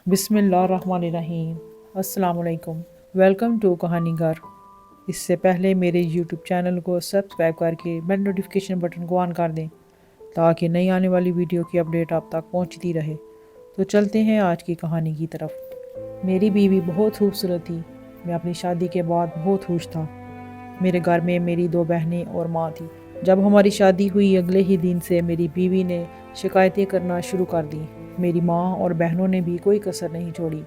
بسم اللہ الرحمن الرحیم۔ السلام علیکم، ویلکم ٹو کہانی گھر۔ اس سے پہلے میرے یوٹیوب چینل کو سبسکرائب کر کے بیل نوٹیفیکیشن بٹن کو آن کر دیں تاکہ نئی آنے والی ویڈیو کی اپڈیٹ آپ تک پہنچتی رہے۔ تو چلتے ہیں آج کی کہانی کی طرف۔ میری بیوی بہت خوبصورت تھی۔ میں اپنی شادی کے بعد بہت خوش تھا۔ میرے گھر میں میری 2 بہنیں اور ماں تھی۔ جب ہماری شادی ہوئی اگلے ہی دن سے میری بیوی نے شکایتیں کرنا شروع کر دیں۔ میری ماں اور بہنوں نے بھی کوئی کسر نہیں چھوڑی،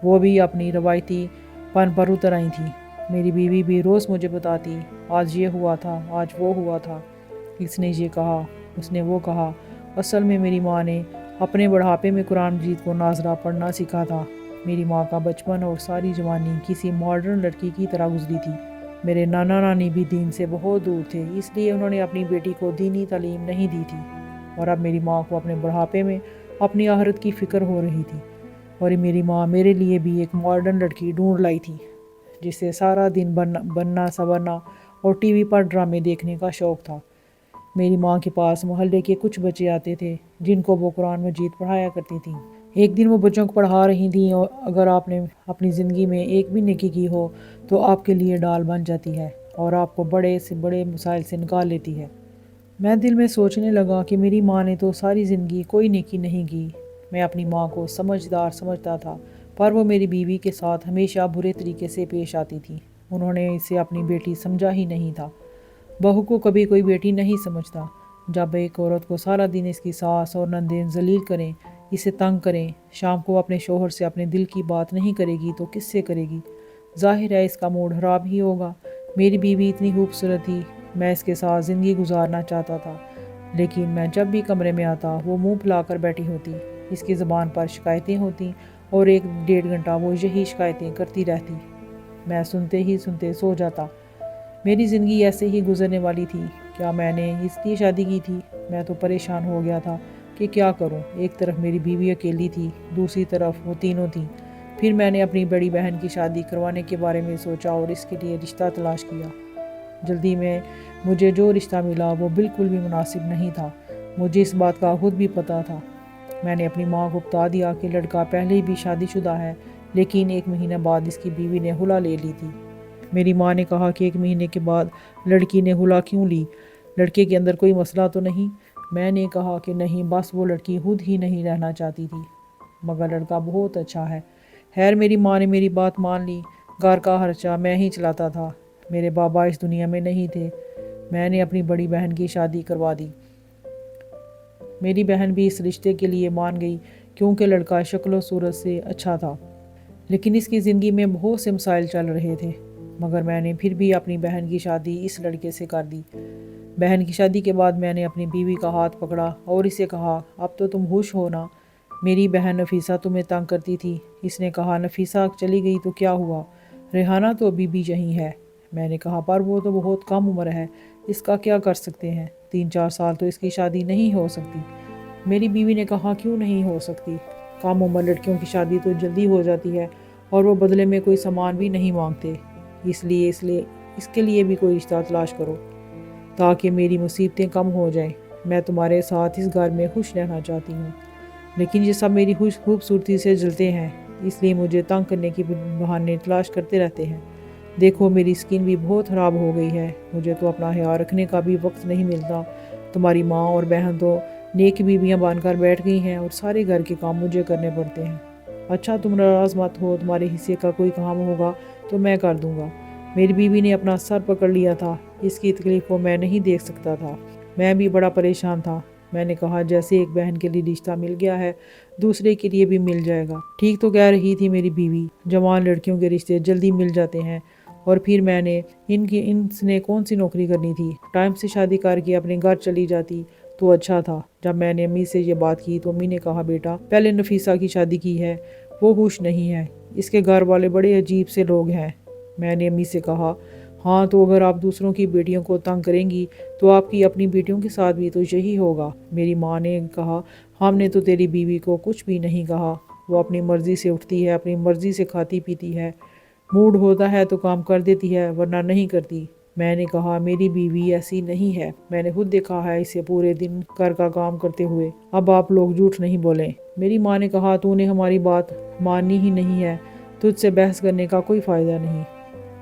وہ بھی اپنی روایتی پن پر اتر آئی تھیں۔ میری بیوی بھی روز مجھے بتاتی، آج یہ ہوا تھا، آج وہ ہوا تھا، اس نے یہ کہا، اس نے وہ کہا۔ اصل میں میری ماں نے اپنے بڑھاپے میں قرآن مجید کو ناظرہ پڑھنا سیکھا تھا۔ میری ماں کا بچپن اور ساری جوانی کسی ماڈرن لڑکی کی طرح گزری تھی۔ میرے نانا نانی بھی دین سے بہت دور تھے، اس لیے انہوں نے اپنی بیٹی کو دینی تعلیم نہیں دی تھی، اور اب میری ماں کو اپنے بڑھاپے میں اپنی آخرت کی فکر ہو رہی تھی، اور میری ماں میرے لیے بھی ایک ماڈرن لڑکی ڈھونڈ لائی تھی جسے سارا دن بننا سنورنا اور ٹی وی پر ڈرامے دیکھنے کا شوق تھا۔ میری ماں کے پاس محلے کے کچھ بچے آتے تھے جن کو وہ قرآن مجید پڑھایا کرتی تھیں۔ ایک دن وہ بچوں کو پڑھا رہی تھیں، اور اگر آپ نے اپنی زندگی میں ایک بھی نیکی کی ہو تو آپ کے لیے ڈال بن جاتی ہے اور آپ کو بڑے سے بڑے مسائل سے نکال لیتی ہے۔ میں دل میں سوچنے لگا کہ میری ماں نے تو ساری زندگی کوئی نیکی نہیں کی۔ میں اپنی ماں کو سمجھدار سمجھتا تھا، پر وہ میری بیوی کے ساتھ ہمیشہ برے طریقے سے پیش آتی تھی۔ انہوں نے اسے اپنی بیٹی سمجھا ہی نہیں تھا۔ بہو کو کبھی کوئی بیٹی نہیں سمجھتا۔ جب ایک عورت کو سارا دن اس کی ساس اور نندیں ذلیل کریں، اسے تنگ کریں، شام کو اپنے شوہر سے اپنے دل کی بات نہیں کرے گی تو کس سے کرے گی؟ ظاہر ہے اس کا موڈ خراب ہی ہوگا۔ میری بیوی اتنی خوبصورت تھی، میں اس کے ساتھ زندگی گزارنا چاہتا تھا، لیکن میں جب بھی کمرے میں آتا وہ منہ پھیلا کر بیٹھی ہوتی، اس کی زبان پر شکایتیں ہوتی اور 1-1.5 گھنٹہ وہ یہی شکایتیں کرتی رہتی۔ میں سنتے ہی سنتے سو جاتا۔ میری زندگی ایسے ہی گزرنے والی تھی۔ کیا میں نے اس لیے شادی کی تھی؟ میں تو پریشان ہو گیا تھا کہ کیا کروں۔ ایک طرف میری بیوی اکیلی تھی، دوسری طرف وہ تینوں تھیں۔ پھر میں نے اپنی بڑی بہن کی شادی کروانے کے بارے میں سوچا اور اس کے لیے رشتہ تلاش کیا۔ جلدی میں مجھے جو رشتہ ملا وہ بالکل بھی مناسب نہیں تھا۔ مجھے اس بات کا خود بھی پتہ تھا۔ میں نے اپنی ماں کو بتا دیا کہ لڑکا پہلے ہی بھی شادی شدہ ہے، لیکن 1 مہینہ بعد اس کی بیوی نے خلا لے لی تھی۔ میری ماں نے کہا کہ 1 مہینے کے بعد لڑکی نے خلا کیوں لی؟ لڑکے کے اندر کوئی مسئلہ تو نہیں؟ میں نے کہا کہ نہیں، بس وہ لڑکی خود ہی نہیں رہنا چاہتی تھی، مگر لڑکا بہت اچھا ہے۔ خیر میری ماں نے میری بات مان لی۔ گھر کا خرچہ میں ہی چلاتا تھا۔ میرے بابا اس دنیا میں نہیں تھے۔ میں نے اپنی بڑی بہن کی شادی کروا دی۔ میری بہن بھی اس رشتے کے لیے مان گئی کیونکہ لڑکا شکل و صورت سے اچھا تھا، لیکن اس کی زندگی میں بہت سے مسائل چل رہے تھے، مگر میں نے پھر بھی اپنی بہن کی شادی اس لڑکے سے کر دی۔ بہن کی شادی کے بعد میں نے اپنی بیوی کا ہاتھ پکڑا اور اسے کہا، اب تو تم خوش ہو نا؟ میری بہن نفیسہ تمہیں تنگ کرتی تھی۔ اس نے کہا، نفیسہ چلی گئی تو کیا ہوا؟ ریحانہ تو ابھی بھی یہیں ہے۔ میں نے کہا، پر وہ تو بہت کم عمر ہے، اس کا کیا کر سکتے ہیں؟ 3-4 سال تو اس کی شادی نہیں ہو سکتی۔ میری بیوی نے کہا، کیوں نہیں ہو سکتی؟ کم عمر لڑکیوں کی شادی تو جلدی ہو جاتی ہے اور وہ بدلے میں کوئی سامان بھی نہیں مانگتے، اس لیے اس کے لیے بھی کوئی رشتہ تلاش کرو تاکہ میری مصیبتیں کم ہو جائیں۔ میں تمہارے ساتھ اس گھر میں خوش رہنا چاہتی ہوں، لیکن یہ سب میری خوبصورتی سے جلتے ہیں، اس لیے مجھے تنگ کرنے کی بہانے تلاش کرتے رہتے ہیں۔ دیکھو میری سکن بھی بہت خراب ہو گئی ہے، مجھے تو اپنا خیال رکھنے کا بھی وقت نہیں ملتا۔ تمہاری ماں اور بہن تو نیک بیویاں بن کر بیٹھ گئی ہیں اور سارے گھر کے کام مجھے کرنے پڑتے ہیں۔ اچھا تم ناراض مت ہو، تمہارے حصے کا کوئی کام ہوگا تو میں کر دوں گا۔ میری بیوی نے اپنا سر پکڑ لیا تھا، اس کی تکلیف کو میں نہیں دیکھ سکتا تھا۔ میں بھی بڑا پریشان تھا۔ میں نے کہا، جیسے ایک بہن کے لیے رشتہ مل گیا ہے، دوسرے کے لیے بھی مل جائے گا۔ ٹھیک تو کہہ رہی تھی میری بیوی، جوان لڑکیوں کے رشتے جلدی مل جاتے ہیں، اور پھر میں نے ان نے کون سی نوکری کرنی تھی؟ ٹائم سے شادی کر کے اپنے گھر چلی جاتی تو اچھا تھا۔ جب میں نے امی سے یہ بات کی تو امی نے کہا، بیٹا پہلے نفیسہ کی شادی کی ہے، وہ خوش نہیں ہے، اس کے گھر والے بڑے عجیب سے لوگ ہیں۔ میں نے امی سے کہا، ہاں تو اگر آپ دوسروں کی بیٹیوں کو تنگ کریں گی تو آپ کی اپنی بیٹیوں کے ساتھ بھی تو یہی ہوگا۔ میری ماں نے کہا، ہم نے تو تیری بیوی کو کچھ بھی نہیں کہا، وہ اپنی مرضی سے اٹھتی ہے، اپنی مرضی سے کھاتی پیتی ہے، موڈ ہوتا ہے تو کام کر دیتی ہے ورنہ نہیں کرتی۔ میں نے کہا میری بیوی ایسی نہیں ہے، میں نے خود دیکھا ہے اسے پورے دن گھر کا کام کرتے ہوئے، اب آپ لوگ جھوٹ نہیں بولیں۔ میری ماں نے کہا تو نے ہماری بات ماننی ہی نہیں ہے، تجھ سے بحث کرنے کا کوئی فائدہ نہیں۔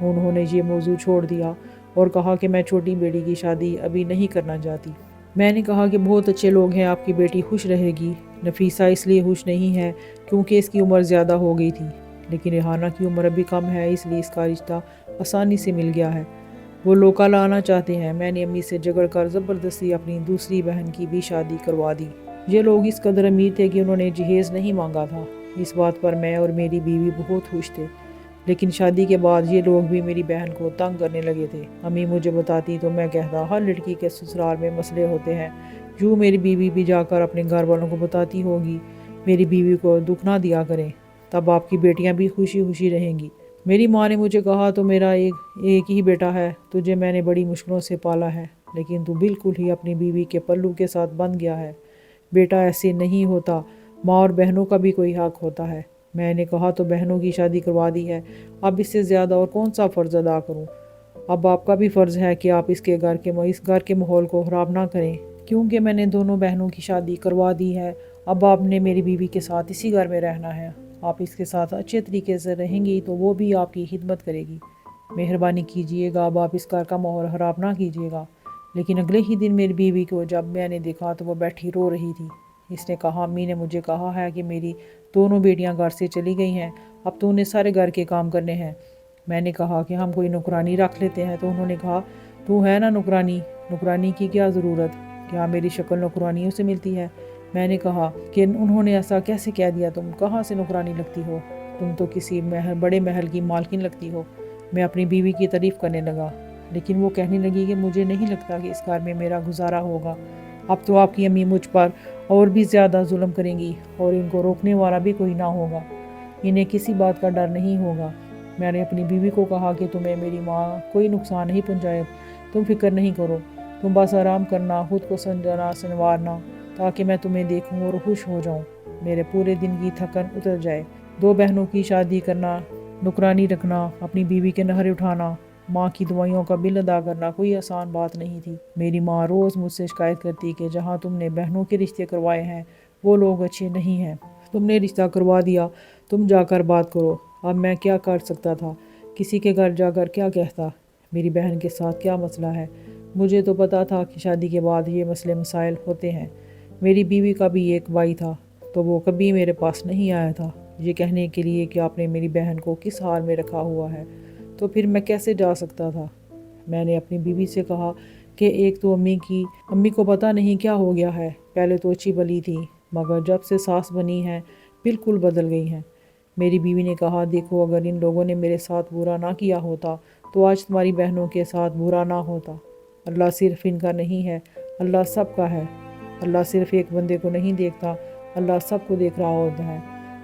انہوں نے یہ موضوع چھوڑ دیا اور کہا کہ میں چھوٹی بیٹی کی شادی ابھی نہیں کرنا چاہتی۔ میں نے کہا کہ بہت اچھے لوگ ہیں، آپ کی بیٹی خوش رہے گی۔ نفیسہ اس لیے خوش نہیں ہے کیونکہ اس کی عمر زیادہ ہو گئی تھی، لیکن ریحانہ کی عمر ابھی کم ہے، اس لیے اس کا رشتہ آسانی سے مل گیا ہے۔ وہ لوگ کل آنا چاہتے ہیں۔ میں نے امی سے جھگڑ کر زبردستی اپنی دوسری بہن کی بھی شادی کروا دی۔ یہ لوگ اس قدر امیر تھے کہ انہوں نے جہیز نہیں مانگا تھا۔ اس بات پر میں اور میری بیوی بہت خوش تھے، لیکن شادی کے بعد یہ لوگ بھی میری بہن کو تنگ کرنے لگے تھے۔ امی مجھے بتاتی تو میں کہتا ہر لڑکی کے سسرال میں مسئلے ہوتے ہیں، یوں میری بیوی بھی جا کر اپنے گھر والوں کو بتاتی ہوگی، میری بیوی کو دکھ نہ دیا کریں، تب آپ کی بیٹیاں بھی خوشی خوشی رہیں گی۔ میری ماں نے مجھے کہا تو میرا ایک ہی بیٹا ہے، تجھے میں نے بڑی مشکلوں سے پالا ہے، لیکن تو بالکل ہی اپنی بیوی کے پلو کے ساتھ بندھ گیا ہے۔ بیٹا ایسے نہیں ہوتا، ماں اور بہنوں کا بھی کوئی حق ہوتا ہے۔ میں نے کہا تو بہنوں کی شادی کروا دی ہے، اب اس سے زیادہ اور کون سا فرض ادا کروں؟ اب آپ کا بھی فرض ہے کہ آپ اس گھر کے ماحول کو خراب نہ کریں، کیونکہ میں نے دونوں بہنوں کی شادی کروا دی ہے۔ اب آپ نے میری بیوی کے ساتھ اسی گھر میں رہنا ہے، آپ اس کے ساتھ اچھے طریقے سے رہیں گی تو وہ بھی آپ کی خدمت کرے گی۔ مہربانی کیجئے گا، اب آپ اس گھر کا ماحول خراب نہ کیجئے گا۔ لیکن اگلے ہی دن میری بیوی کو جب میں نے دیکھا تو وہ بیٹھی رو رہی تھی۔ اس نے کہا امی نے مجھے کہا ہے کہ میری دونوں بیٹیاں گھر سے چلی گئی ہیں، اب تو انہیں سارے گھر کے کام کرنے ہیں۔ میں نے کہا کہ ہم کوئی نوکرانی رکھ لیتے ہیں، تو انہوں نے کہا تو ہے نا نوکرانی کی کیا ضرورت، کیا میری شکل نوکرانیوں سے ملتی ہے؟ میں نے کہا کہ انہوں نے ایسا کیسے کہہ دیا، تم کہاں سے نوکرانی لگتی ہو، تم تو کسی بڑے محل کی مالکن لگتی ہو۔ میں اپنی بیوی کی تعریف کرنے لگا، لیکن وہ کہنے لگی کہ مجھے نہیں لگتا کہ اس گھر میں میرا گزارا ہوگا، اب تو آپ کی امی مجھ پر اور بھی زیادہ ظلم کریں گی اور ان کو روکنے والا بھی کوئی نہ ہوگا، انہیں کسی بات کا ڈر نہیں ہوگا۔ میں نے اپنی بیوی کو کہا کہ تمہیں میری ماں کوئی نقصان نہیں پہنچائے، تم فکر نہیں کرو، تم بس آرام کرنا، خود کو سنجانا سنوارنا، تاکہ میں تمہیں دیکھوں اور خوش ہو جاؤں، میرے پورے دن کی تھکن اتر جائے۔ دو بہنوں کی شادی کرنا، نوکرانی رکھنا، اپنی بیوی کے نخرے اٹھانا، ماں کی دوائیوں کا بل ادا کرنا کوئی آسان بات نہیں تھی۔ میری ماں روز مجھ سے شکایت کرتی کہ جہاں تم نے بہنوں کے رشتے کروائے ہیں وہ لوگ اچھے نہیں ہیں، تم نے رشتہ کروا دیا، تم جا کر بات کرو۔ اب میں کیا کر سکتا تھا، کسی کے گھر جا کر کیا کہتا، میری بہن کے ساتھ کیا مسئلہ ہے؟ مجھے تو پتا تھا کہ شادی کے بعد یہ مسئلے مسائل ہوتے ہیں۔ میری بیوی کا بھی ایک بھائی تھا، تو وہ کبھی میرے پاس نہیں آیا تھا یہ کہنے کے لیے کہ آپ نے میری بہن کو کس حال میں رکھا ہوا ہے، تو پھر میں کیسے جا سکتا تھا؟ میں نے اپنی بیوی سے کہا کہ ایک تو امی کو پتہ نہیں کیا ہو گیا ہے، پہلے تو اچھی بلی تھی، مگر جب سے ساس بنی ہیں بالکل بدل گئی ہیں۔ میری بیوی نے کہا دیکھو اگر ان لوگوں نے میرے ساتھ برا نہ کیا ہوتا تو آج تمہاری بہنوں کے ساتھ برا نہ ہوتا۔ اللہ صرف ان کا نہیں ہے، اللہ سب کا ہے، اللہ صرف ایک بندے کو نہیں دیکھتا، اللہ سب کو دیکھ رہا ہوتا ہے۔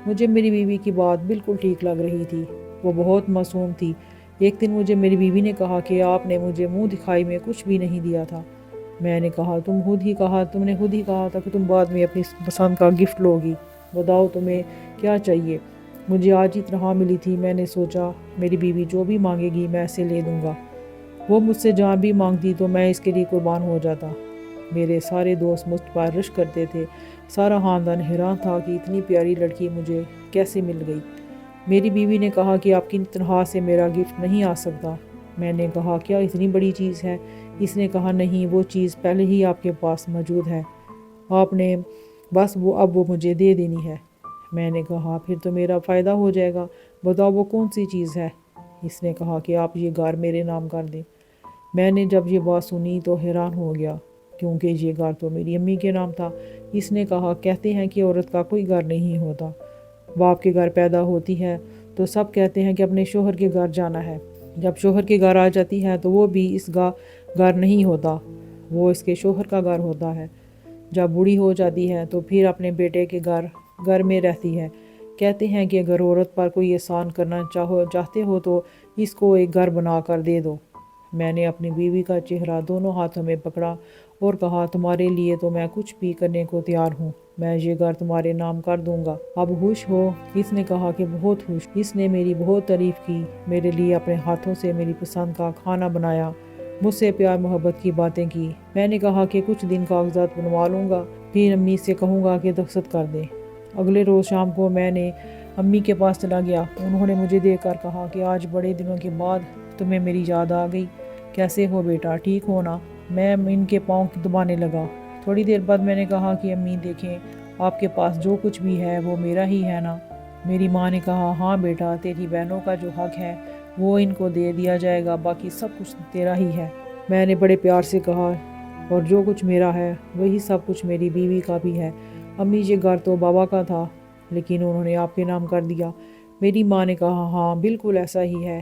مجھے میری بیوی کی بات بالکل ٹھیک لگ رہی تھی، وہ بہت معصوم تھی۔ ایک دن مجھے میری بیوی نے کہا کہ آپ نے مجھے منہ دکھائی میں کچھ بھی نہیں دیا تھا۔ میں نے کہا تم نے خود ہی کہا تھا کہ تم بعد میں اپنی پسند کا گفٹ لوگی، بتاؤ تمہیں کیا چاہیے؟ مجھے آج ہی تنخواہ ملی تھی، میں نے سوچا میری بیوی جو بھی مانگے گی میں اسے لے دوں گا، وہ مجھ سے جان بھی مانگتی تو میں اس کے لیے قربان ہو جاتا۔ میرے سارے دوست مجھ پر رشک کرتے تھے، سارا خاندان حیران تھا کہ اتنی پیاری لڑکی مجھے کیسے مل گئی۔ میری بیوی نے کہا کہ آپ کی تنخواہ سے میرا گفٹ نہیں آ سکتا۔ میں نے کہا کیا اتنی بڑی چیز ہے؟ اس نے کہا نہیں، وہ چیز پہلے ہی آپ کے پاس موجود ہے، آپ نے بس اب وہ مجھے دے دینی ہے۔ میں نے کہا پھر تو میرا فائدہ ہو جائے گا، بتاؤ وہ کون سی چیز ہے؟ اس نے کہا کہ آپ یہ گھر میرے نام کر دیں۔ میں نے جب یہ بات سنی تو حیران ہو گیا، کیونکہ یہ گھر تو میری امی کے نام تھا۔ اس نے کہا کہتے ہیں کہ عورت کا کوئی گھر نہیں ہوتا، باپ کے گھر پیدا ہوتی ہے تو سب کہتے ہیں کہ اپنے شوہر کے گھر جانا ہے، جب شوہر کے گھر آ جاتی ہے تو وہ بھی اس کا گھر نہیں ہوتا، وہ اس کے شوہر کا گھر ہوتا ہے۔ جب بوڑھی ہو جاتی ہے تو پھر اپنے بیٹے کے گھر میں رہتی ہے۔ کہتے ہیں کہ اگر عورت پر کوئی احسان کرنا چاہتے ہو تو اس کو ایک گھر بنا کر دے دو۔ میں نے اپنی بیوی کا چہرہ دونوں ہاتھوں میں پکڑا اور کہا تمہارے لیے تو میں کچھ بھی کرنے کو تیار ہوں، میں یہ گھر تمہارے نام کر دوں گا، اب خوش ہو؟ اس نے کہا کہ بہت خوش۔ اس نے میری بہت تعریف کی، میرے لیے اپنے ہاتھوں سے میری پسند کا کھانا بنایا، مجھ سے پیار محبت کی باتیں کی۔ میں نے کہا کہ کچھ دن کاغذات بنوا لوں گا، پھر امی سے کہوں گا کہ دستخط کر دیں۔ اگلے روز شام کو میں نے امی کے پاس چلا گیا۔ انہوں نے مجھے دیکھ کر کہا کہ آج بڑے دنوں کے بعد تمہیں میری یاد آ گئی، کیسے ہو بیٹا، ٹھیک ہو نا؟ میں ان کے پاؤں دبانے لگا۔ تھوڑی دیر بعد میں نے کہا کہ امی دیکھیں، آپ کے پاس جو کچھ بھی ہے وہ میرا ہی ہے نا؟ میری ماں نے کہا ہاں بیٹا، تیری بہنوں کا جو حق ہے وہ ان کو دے دیا جائے گا، باقی سب کچھ تیرا ہی ہے۔ میں نے بڑے پیار سے کہا اور جو کچھ میرا ہے وہی سب کچھ میری بیوی کا بھی ہے۔ امی یہ گھر تو بابا کا تھا لیکن انہوں نے آپ کے نام کر دیا۔ میری ماں نے کہا ہاں بالکل ایسا ہی ہے۔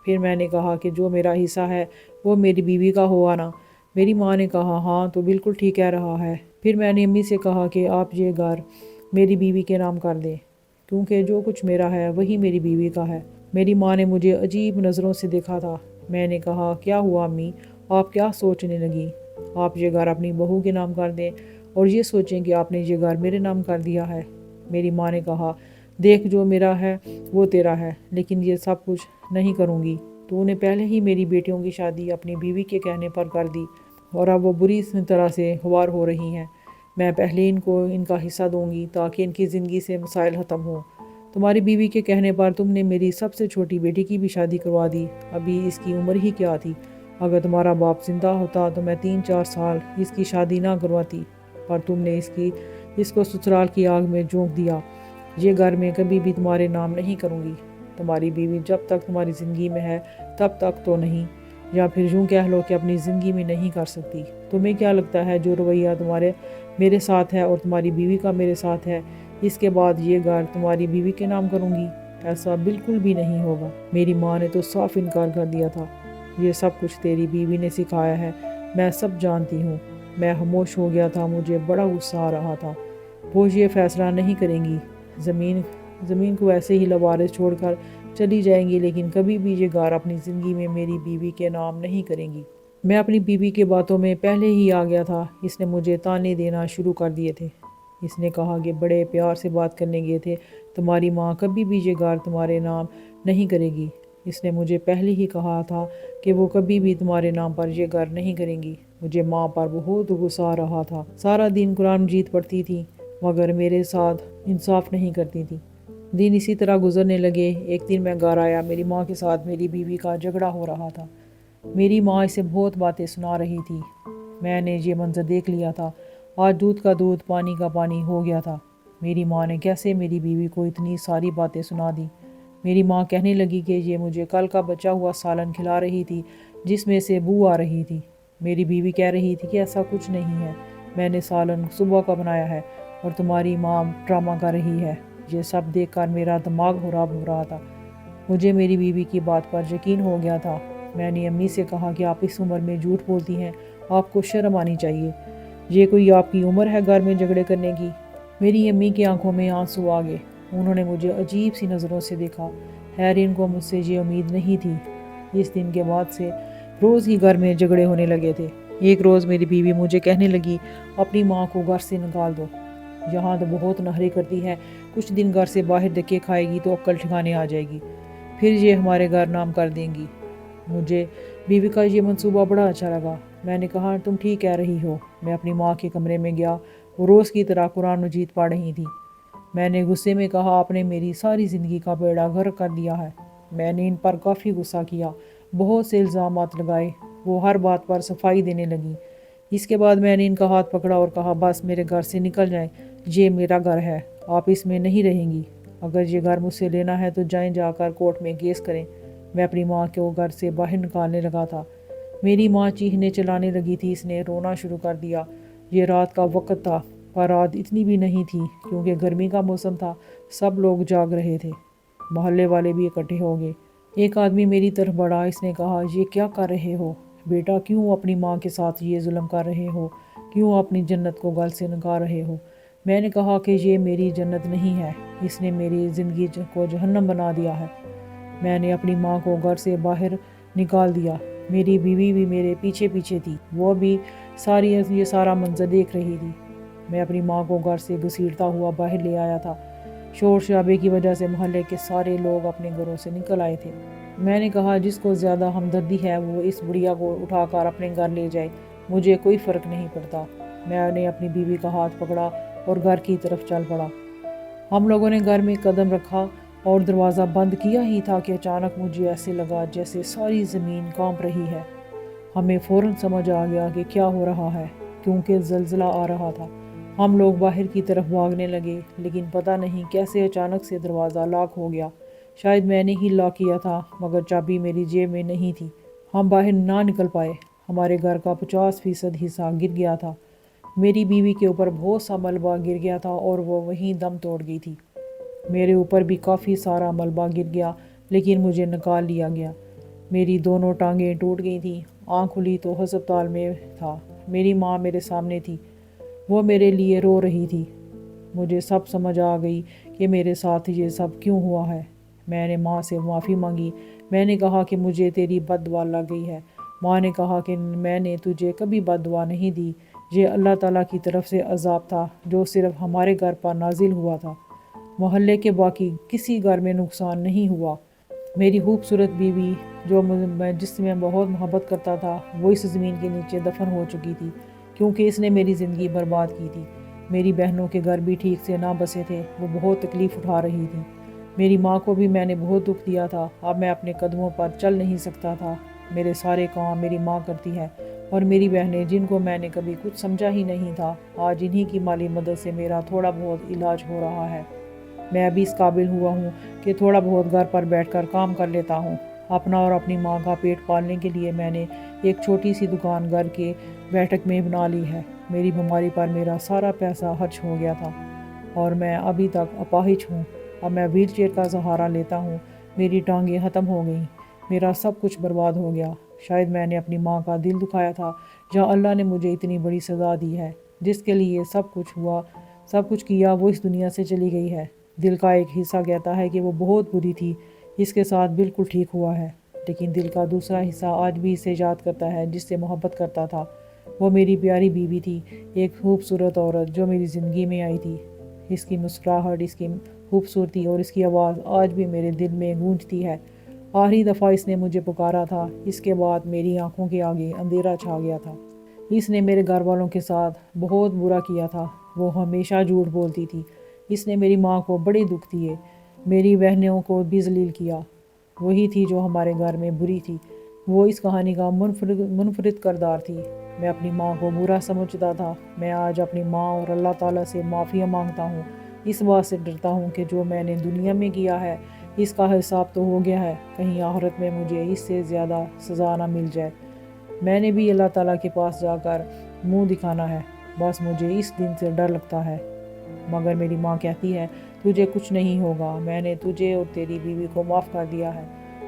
پھر میں نے کہا کہ جو میرا حصہ ہے وہ میری بیوی کا ہوا نا؟ میری ماں نے کہا ہاں تو بالکل ٹھیک کہہ رہا ہے۔ پھر میں نے امی سے کہا کہ آپ یہ گھر میری بیوی کے نام کر دیں، کیونکہ جو کچھ میرا ہے وہی میری بیوی کا ہے۔ میری ماں نے مجھے عجیب نظروں سے دیکھا تھا۔ میں نے کہا کیا ہوا امی، آپ کیا سوچنے لگی؟ آپ یہ گھر اپنی بہو کے نام کر دیں اور یہ سوچیں کہ آپ نے یہ گھر میرے نام کر دیا ہے۔ میری ماں نے کہا دیکھ، جو میرا ہے وہ تیرا ہے، لیکن یہ سب کچھ نہیں کروں گی۔ تو نے پہلے ہی میری بیٹیوں کی شادی اپنی بیوی کے کہنے پر کر دی اور اب وہ بری طرح سے خوار ہو رہی ہیں۔ میں پہلے ان کو ان کا حصہ دوں گی تاکہ ان کی زندگی سے مسائل ختم ہوں۔ تمہاری بیوی کے کہنے پر تم نے میری سب سے چھوٹی بیٹی کی بھی شادی کروا دی، ابھی اس کی عمر ہی کیا تھی۔ اگر تمہارا باپ زندہ ہوتا تو میں 3-4 سال اس کی شادی نہ کرواتی، اور تم نے اس کو سسرال کی آگ میں جھونک دیا۔ یہ گھر میں کبھی بھی تمہارے نام نہیں کروں گی۔ تمہاری بیوی جب تک تمہاری زندگی میں ہے تب تک تو نہیں، یا پھر یوں کہہ لو کہ اپنی زندگی میں نہیں کر سکتی۔ تمہیں کیا لگتا ہے جو رویہ میرے ساتھ ہے اور تمہاری بیوی کا میرے ساتھ ہے، اس کے بعد یہ گھر تمہاری بیوی کے نام کروں گی؟ ایسا بالکل بھی نہیں ہوگا۔ میری ماں نے تو صاف انکار کر دیا تھا۔ یہ سب کچھ تیری بیوی نے سکھایا ہے، میں سب جانتی ہوں۔ میں خاموش ہو گیا تھا، مجھے بڑا غصہ آ رہا تھا۔ وہ یہ فیصلہ نہیں کریں گی، زمین کو ایسے ہی لوارث چھوڑ کر چلی جائیں گی، لیکن کبھی بھی یہ گھر اپنی زندگی میں میری بیوی کے نام نہیں کریں گی۔ میں اپنی بیوی کے باتوں میں پہلے ہی آ گیا تھا۔ اس نے مجھے تانے دینا شروع کر دیے تھے۔ اس نے کہا کہ بڑے پیار سے بات کرنے گئے تھے، تمہاری ماں کبھی بھی یہ گھر تمہارے نام نہیں کرے گی۔ اس نے مجھے پہلے ہی کہا تھا کہ وہ کبھی بھی تمہارے نام پر یہ گھر نہیں کریں گی۔ مجھے ماں پر بہت غصہ آ رہا تھا۔ سارا دن قرآن مجید پڑھتی تھی مگر میرے ساتھ انصاف نہیں کرتی تھی۔ دن اسی طرح گزرنے لگے۔ ایک دن میں گھر آیا، میری ماں کے ساتھ میری بیوی کا جھگڑا ہو رہا تھا۔ میری ماں اسے بہت باتیں سنا رہی تھی۔ میں نے یہ منظر دیکھ لیا تھا۔ آج دودھ کا دودھ پانی کا پانی ہو گیا تھا۔ میری ماں نے کیسے میری بیوی کو اتنی ساری باتیں سنا دی؟ میری ماں کہنے لگی کہ یہ مجھے کل کا بچا ہوا سالن کھلا رہی تھی جس میں سے بو آ رہی تھی۔ میری بیوی کہہ رہی تھی کہ ایسا کچھ نہیں ہے، میں نے سالن صبح کا بنایا ہے اور تمہاری ماں ڈرامہ کر رہی ہے۔ یہ سب دیکھ کر میرا دماغ خراب ہو رہا تھا۔ مجھے میری بیوی کی بات پر یقین ہو گیا تھا۔ میں نے امی سے کہا کہ آپ اس عمر میں جھوٹ بولتی ہیں، آپ کو شرم آنی چاہیے۔ یہ کوئی آپ کی عمر ہے گھر میں جھگڑے کرنے کی؟ میری امی کی آنکھوں میں آنسو آ گئے۔ انہوں نے مجھے عجیب سی نظروں سے دیکھا۔ خیر ان کو مجھ سے یہ امید نہیں تھی۔ اس دن کے بعد سے روز ہی گھر میں جھگڑے ہونے لگے تھے۔ ایک روز میری بیوی مجھے کہنے لگی اپنی ماں کو گھر سے نکال دو، یہاں تو بہت نخرے کرتی ہے، کچھ دن گھر سے باہر دھکے کھائے گی تو عقل ٹھکانے آ جائے گی، پھر یہ ہمارے گھر نام کر دیں گی۔ مجھے بیوی کا یہ منصوبہ بڑا اچھا لگا۔ میں نے کہا تم ٹھیک کہہ رہی ہو۔ میں اپنی ماں کے کمرے میں گیا، وہ روز کی طرح قرآن مجید پڑھ رہی تھی۔ میں نے غصے میں کہا آپ نے میری ساری زندگی کا بیڑا غرق کر دیا ہے۔ میں نے ان پر کافی غصہ کیا، بہت سے الزامات لگائے، وہ ہر بات پر صفائی دینے لگیں۔ اس کے بعد میں نے ان کا ہاتھ پکڑا اور کہا بس میرے گھر سے نکل جائیں، یہ میرا گھر ہے، آپ اس میں نہیں رہیں گی۔ اگر یہ گھر مجھ سے لینا ہے تو جائیں، جا کر کورٹ میں کیس کریں۔ میں اپنی ماں کو گھر سے باہر نکالنے لگا تھا۔ میری ماں چیخنے چلانے لگی تھی، اس نے رونا شروع کر دیا۔ یہ رات کا وقت تھا پر رات اتنی بھی نہیں تھی کیونکہ گرمی کا موسم تھا، سب لوگ جاگ رہے تھے، محلے والے بھی اکٹھے ہو گئے۔ ایک آدمی میری طرف بڑھا، اس نے کہا یہ کیا کر رہے ہو بیٹا، کیوں اپنی ماں کے ساتھ یہ ظلم کر رہے ہو، کیوں اپنی جنت کو گل سے نکال رہے ہو؟ میں نے کہا کہ یہ میری جنت نہیں ہے، اس نے میری زندگی کو جہنم بنا دیا ہے۔ میں نے اپنی ماں کو گھر سے باہر نکال دیا۔ میری بیوی بھی میرے پیچھے پیچھے تھی، وہ بھی یہ سارا منظر دیکھ رہی تھی۔ میں اپنی ماں کو گھر سے گھسیٹتا ہوا باہر لے آیا تھا۔ شور شرابے کی وجہ سے محلے کے سارے لوگ اپنے گھروں سے نکل آئے تھے۔ میں نے کہا جس کو زیادہ ہمدردی ہے وہ اس بڑھیا کو اٹھا کر اپنے گھر لے جائے، مجھے کوئی فرق نہیں پڑتا۔ میں نے اپنی بیوی کا ہاتھ پکڑا اور گھر کی طرف چل پڑا۔ ہم لوگوں نے گھر میں قدم رکھا اور دروازہ بند کیا ہی تھا کہ اچانک مجھے ایسے لگا جیسے ساری زمین کانپ رہی ہے۔ ہمیں فوراً سمجھ آ گیا کہ کیا ہو رہا ہے، کیونکہ زلزلہ آ رہا تھا۔ ہم لوگ باہر کی طرف بھاگنے لگے، لیکن پتہ نہیں کیسے اچانک سے دروازہ لاک ہو گیا۔ شاید میں نے ہی لاک کیا تھا، مگر چابی میری جیب میں نہیں تھی۔ ہم باہر نہ نکل پائے۔ ہمارے گھر کا 50% حصہ گر گیا تھا۔ میری بیوی کے اوپر بہت سا ملبہ گر گیا تھا اور وہ وہیں دم توڑ گئی تھی۔ میرے اوپر بھی کافی سارا ملبہ گر گیا، لیکن مجھے نکال لیا گیا۔ میری دونوں ٹانگیں ٹوٹ گئی تھیں۔ آنکھ کھلی تو ہسپتال میں تھا۔ میری ماں میرے سامنے تھی، وہ میرے لیے رو رہی تھی۔ مجھے سب سمجھ آ گئی کہ میرے ساتھ یہ سب کیوں ہوا ہے۔ میں نے ماں سے معافی مانگی۔ میں نے کہا کہ مجھے تیری بد دعا لگ گئی ہے۔ ماں نے کہا کہ میں نے تجھے کبھی بد دعا نہیں دی، یہ اللہ تعالیٰ کی طرف سے عذاب تھا جو صرف ہمارے گھر پر نازل ہوا تھا۔ محلے کے باقی کسی گھر میں نقصان نہیں ہوا۔ میری خوبصورت بیوی جس سے میں بہت محبت کرتا تھا، وہ اس زمین کے نیچے دفن ہو چکی تھی، کیونکہ اس نے میری زندگی برباد کی تھی۔ میری بہنوں کے گھر بھی ٹھیک سے نہ بسے تھے، وہ بہت تکلیف اٹھا رہی تھیں۔ میری ماں کو بھی میں نے بہت دکھ دیا تھا۔ اب میں اپنے قدموں پر چل نہیں سکتا تھا۔ میرے سارے کام میری ماں کرتی ہے، اور میری بہنیں جن کو میں نے کبھی کچھ سمجھا ہی نہیں تھا، آج انہی کی مالی مدد سے میرا تھوڑا بہت علاج ہو رہا ہے۔ میں ابھی اس قابل ہوا ہوں کہ تھوڑا بہت گھر پر بیٹھ کر کام کر لیتا ہوں۔ اپنا اور اپنی ماں کا پیٹ پالنے کے لیے میں نے ایک چھوٹی سی دکان گھر کے بیٹھک میں بنا لی ہے۔ میری بیماری پر میرا سارا پیسہ خرچ ہو گیا تھا اور میں ابھی تک اپاہج ہوں۔ اب میں ویل چیئر کا سہارا لیتا ہوں۔ میری ٹانگیں ختم ہو گئیں۔ میرا سب کچھ برباد ہو گیا۔ شاید میں نے اپنی ماں کا دل دکھایا تھا، جہاں اللہ نے مجھے اتنی بڑی سزا دی ہے۔ جس کے لیے سب کچھ کیا وہ اس دنیا سے چلی گئی ہے۔ دل کا ایک حصہ کہتا ہے کہ وہ بہت بری تھی، اس کے ساتھ بالکل ٹھیک ہوا ہے، لیکن دل کا دوسرا حصہ آج بھی اسے یاد کرتا ہے جس سے محبت کرتا تھا۔ وہ میری پیاری بیوی تھی، ایک خوبصورت عورت جو میری زندگی میں آئی تھی۔ اس کی مسکراہٹ، اس کی خوبصورتی اور اس کی آواز آج بھی میرے دل میں گونجتی ہے۔ آخری دفعہ اس نے مجھے پکارا تھا، اس کے بعد میری آنکھوں کے آگے اندھیرا چھا گیا تھا۔ اس نے میرے گھر والوں کے ساتھ بہت برا کیا تھا۔ وہ ہمیشہ جھوٹ بولتی تھی۔ اس نے میری ماں کو بڑے دکھ دیے، میری بہنوں کو بھی ذلیل کیا۔ وہی تھی جو ہمارے گھر میں بری تھی۔ وہ اس کہانی کا منفرد کردار تھی۔ میں اپنی ماں کو برا سمجھتا تھا۔ میں آج اپنی ماں اور اللہ تعالیٰ سے معافی مانگتا ہوں۔ اس بات سے ڈرتا ہوں کہ جو میں نے دنیا میں کیا ہے اس کا حساب تو ہو گیا ہے، کہیں آخرت میں مجھے اس سے زیادہ سزا نہ مل جائے۔ میں نے بھی اللہ تعالیٰ کے پاس جا کر منہ دکھانا ہے، بس مجھے اس دن سے ڈر لگتا ہے۔ مگر میری ماں کہتی ہے تجھے کچھ نہیں ہوگا، میں نے تجھے اور تیری بیوی کو معاف کر دیا ہے،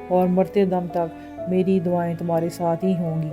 اور مرتے دم تک میری دعائیں تمہارے ساتھ ہی ہوں گی۔